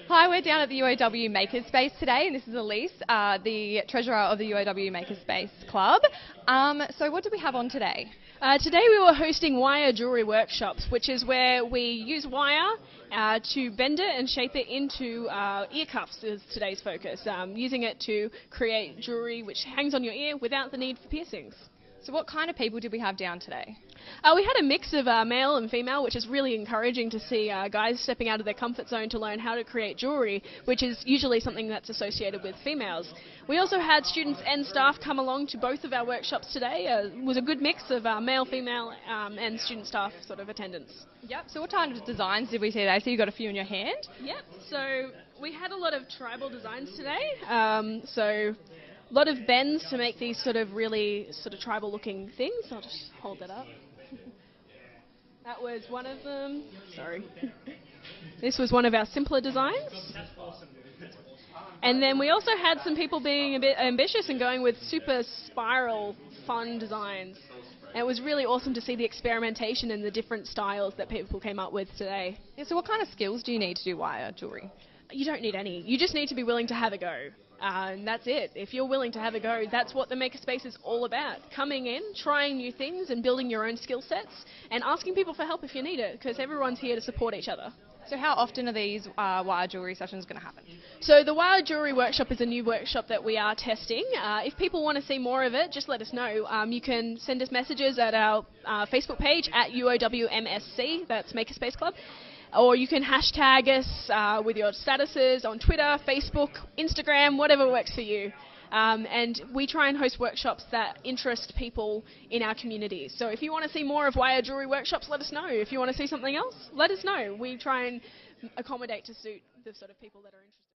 Hi, we're down at the UOW Makerspace today, and this is Elise, the treasurer of the UOW Makerspace Club. So what do we have on today? Today we were hosting Wire Jewellery Workshops, which is where we use wire to bend it and shape it into ear cuffs is today's focus, using it to create jewellery which hangs on your ear without the need for piercings. So what kind of people did we have down today? We had a mix of male and female, which is really encouraging to see guys stepping out of their comfort zone to learn how to create jewellery, which is usually something that's associated with females. We also had students and staff come along to both of our workshops today. It was a good mix of male, female and student staff sort of attendance. Yep, so what kind of designs did we see today? So you got a few in your hand? Yep, so we had a lot of tribal designs today. So a lot of bends to make these sort of really sort of tribal looking things. I'll just hold that up. That was one of them. Sorry. This was one of our simpler designs. And then we also had some people being a bit ambitious and going with super spiral fun designs. And it was really awesome to see the experimentation and the different styles that people came up with today. Yeah, so what kind of skills do you need to do wire jewellery? You don't need any. You just need to be willing to have a go. And that's it. If you're willing to have a go, that's what the Makerspace is all about. Coming in, trying new things and building your own skill sets and asking people for help if you need it, because everyone's here to support each other. So how often are these wire jewellery sessions going to happen? So the Wire Jewellery Workshop is a new workshop that we are testing. If people want to see more of it, just let us know. You can send us messages at our Facebook page at UOW MSC, that's Makerspace Club. Or you can hashtag us with your statuses on Twitter, Facebook, Instagram, whatever works for you. And we try and host workshops that interest people in our communities. So if you want to see more of Wire Jewellery Workshops, let us know. If you want to see something else, let us know. We try and accommodate to suit the sort of people that are interested.